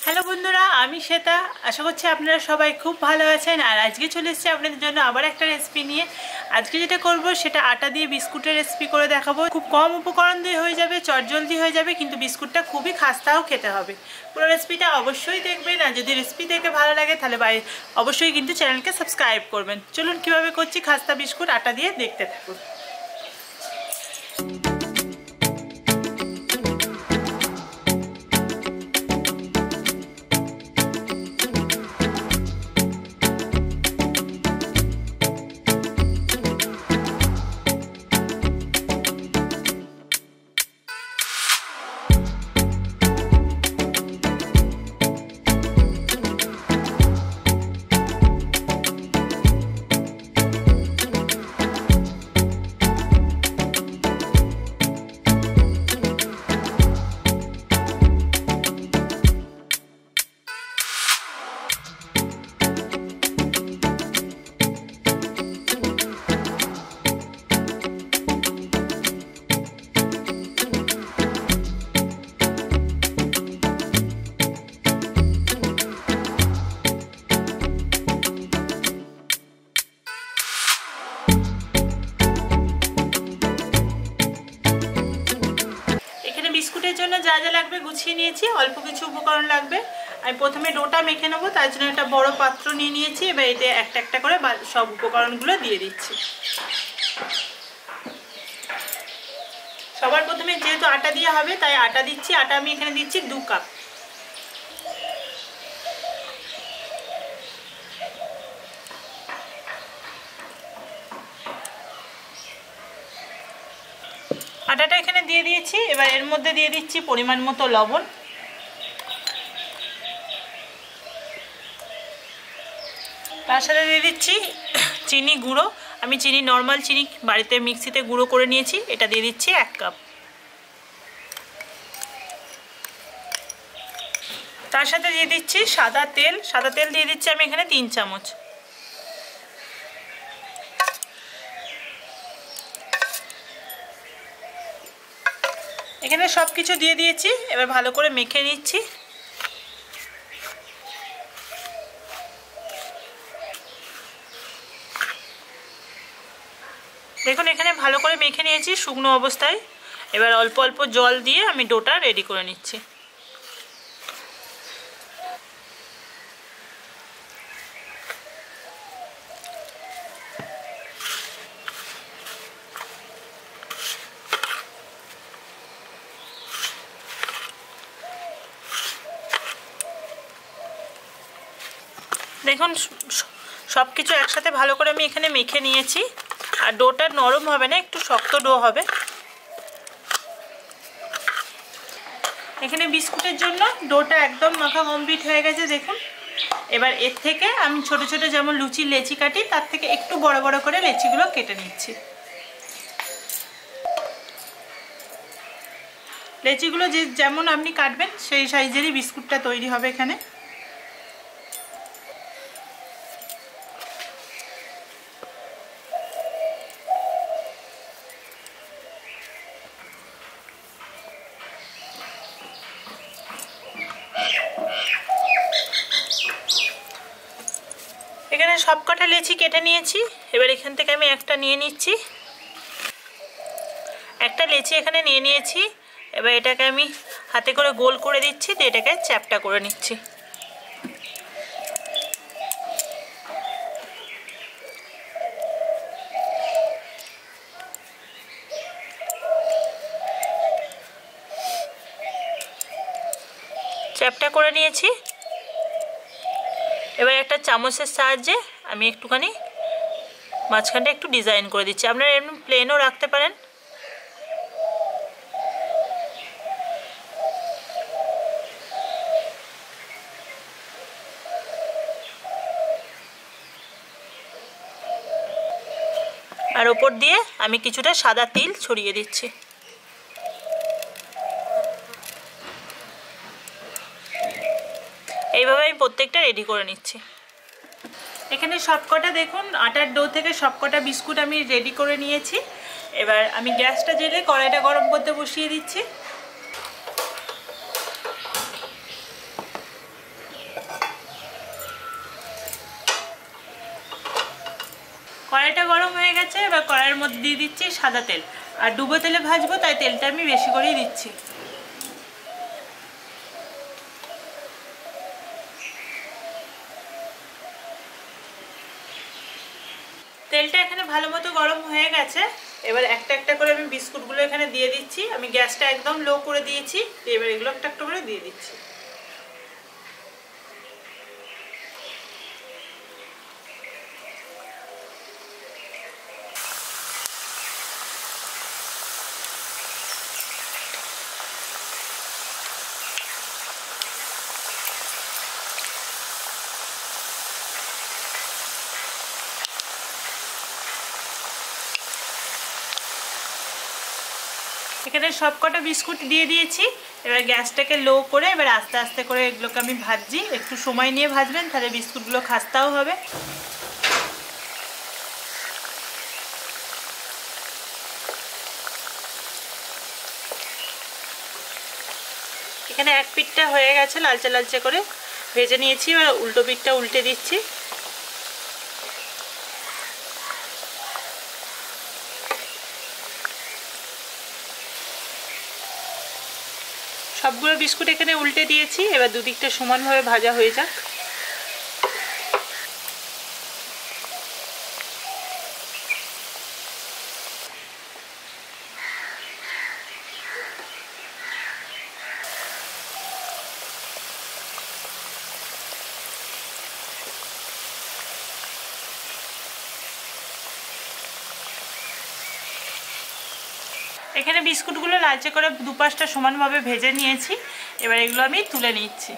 Hello বন্ধুরা, আমি শ্বেতা। আশা করছি আপনারা সবাই খুব ভালো আছেন। আর আজকে চলে এসেছি আপনাদের জন্য আবার একটা রেসিপি নিয়ে। আজকে যেটা করব সেটা আটা দিয়ে বিস্কুটের রেসিপি করে দেখাবো। খুব কম উপকরণ দিয়ে হয়ে যাবে, চটজলদি হয়ে যাবে, কিন্তু বিস্কুটটা খুবই খাস্তাও খেতে হবে। পুরো রেসিপিটা অবশ্যই দেখবেন। আর যদি রেসিপি দেখে ভালো লাগে তাহলে অবশ্যই কিন্তু চ্যানেলকে সাবস্ক্রাইব করবেন। চলুন কীভাবে করছি খাস্তা বিস্কুট আটা দিয়ে দেখতে থাকুন। বিস্কুটের জন্য যা যা লাগবে গুছিয়ে নিয়েছি। অল্প কিছু উপকরণ লাগবে। আমি প্রথমে ডোটা মেখে নেবো, তার জন্য একটা বড় পাত্র নিয়ে নিয়েছি। এবার এতে একটা একটা করে সব উপকরণগুলো দিয়ে দিচ্ছি। সবার প্রথমে যেহেতু আটা দিয়ে হবে তাই আটা দিচ্ছি। আটা আমি এখানে দিচ্ছি 2 কাপ। আটাটা এখানে দিয়ে দিয়েছি। এবার এর মধ্যে দিয়ে দিচ্ছি পরিমাণ মতো লবণ, তার সাথে দিয়ে দিচ্ছি চিনি গুঁড়ো। আমি চিনি নর্মাল চিনি বাড়িতে মিক্সিতে গুঁড়ো করে নিয়েছি, এটা দিয়ে দিচ্ছি 1 কাপ। তার সাথে দিয়ে দিচ্ছি সাদা তেল। সাদা তেল দিয়ে দিচ্ছি আমি এখানে 3 চামচ। এখানে সব কিছু দিয়ে দিয়েছি। এবার ভালো করে মেখে নিচ্ছি। দেখুন এখানে ভালো করে মেখে নিয়েছি শুকনো অবস্থায়। এবার অল্প অল্প জল দিয়ে আমি ডোটা রেডি করে নিচ্ছি। দেখুন সব কিছু একসাথে ভালো করে আমি এখানে মেখে নিয়েছি। আর ডোটা নরম হবে না, একটু শক্ত ডো হবে। এখানে বিস্কুটের জন্য ডোটা একদম মাখা কমপ্লিট হয়ে গেছে দেখুন। এবার এর থেকে আমি ছোট ছোট যেমন লুচির লেচি কাটি, তার থেকে একটু বড় বড় করে লেচিগুলো কেটে নিচ্ছি। লেচিগুলো যেমন আপনি কাটবেন সেই সাইজেরই বিস্কুটটা তৈরি হবে এখানে। এখানে সবকটা লেচি কেটে নিয়েছি। এবার এখান থেকে আমি একটা নিয়ে নিচ্ছি। একটা লেচি এখানে নিয়ে নিয়েছি। এবার এটাকে আমি হাতে করে গোল করে দিচ্ছি, দিয়ে এটাকে চ্যাপটা করে নিচ্ছি। চ্যাপটা করে নিয়েছি। এবার একটা চামচের সাহায্যে আমি একটুখানি মাঝখানটা একটু ডিজাইন করে দিচ্ছি। আপনারা এমনি প্লেনও রাখতে পারেন। আর ওপর দিয়ে আমি কিছুটা সাদা তিল ছড়িয়ে দিচ্ছি। এইভাবে আমি প্রত্যেকটা রেডি করে নিচ্ছি। এখানে সবকটা দেখুন আটার ডো থেকে সবকটা বিস্কুট আমি রেডি করে নিয়েছি। এবার আমি গ্যাসটা জ্বেলে কড়াইটা গরম করতে বসিয়ে দিচ্ছি। কড়াইটা গরম হয়ে গেছে, এবার কড়াইয়ের মধ্যে দিয়ে দিচ্ছি সাদা তেল। আর ডুবো তেলে ভাজবো, তাই তেলটা আমি বেশি করেই দিচ্ছি। তেলটা এখানে ভালো মতো গরম হয়ে গেছে। এবার একটা একটা করে আমি বিস্কুটগুলো এখানে দিয়ে দিচ্ছি। আমি গ্যাসটা একদম লো করে দিয়েছি। এবার এগুলো একটা একটা করে দিয়ে দিচ্ছি। এখানে সবকটা বিস্কুট দিয়ে দিয়েছি। এবার গ্যাসটাকে লো করে এবার আস্তে আস্তে করে এগুলোকে আমি ভাজছি। একটু সময় নিয়ে ভাজবেন, তাহলে বিস্কুটগুলো খাস্তাও হবে। এখানে এক পিঠটা হয়ে গেছে, লালচে লালচে করে ভেজে নিয়েছি। এবার উল্টো পিঠটা উল্টে দিচ্ছি। সবগুলো বিস্কুট এখানে উল্টে দিয়েছি। এবার দুদিকটা সমানভাবে ভাজা হয়ে যাক। এখানে বিস্কুটগুলো লালচে করে দুপাশটা সমানভাবে ভেজে নিয়েছি। এবার এগুলো আমি তুলে নিচ্ছি।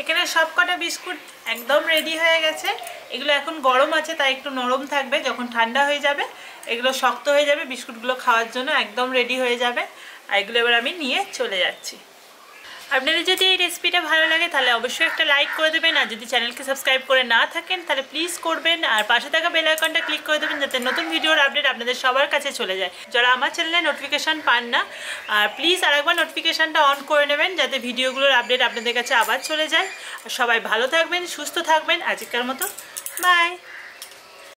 এখানে সবকটা বিস্কুট একদম রেডি হয়ে গেছে। এগুলো এখন গরম আছে, তাই একটু নরম থাকবে। যখন ঠান্ডা হয়ে যাবে এগুলো শক্ত হয়ে যাবে। বিস্কুটগুলো খাওয়ার জন্য একদম রেডি হয়ে যাবে। আর এগুলো এবার আমি নিয়ে চলে যাচ্ছি। আপনাদের যদি এই রেসিপিটা ভালো লাগে তাহলে অবশ্যই একটা লাইক করে দেবেন। আর যদি চ্যানেলকে সাবস্ক্রাইব করে না থাকেন তাহলে প্লিজ করবেন। আর পাশে থাকা বেল আইকনটা ক্লিক করে দেবেন, যাতে নতুন ভিডিওর আপডেট আপনাদের সবার কাছে চলে যায়, যারা আমার চ্যানেলে নোটিফিকেশান পান না। আর প্লিজ আরেকবার নোটিফিকেশানটা অন করে নেবেন, যাতে ভিডিওগুলোর আপডেট আপনাদের কাছে আবার চলে যায়। আর সবাই ভালো থাকবেন, সুস্থ থাকবেন। আজকের মতো বাই।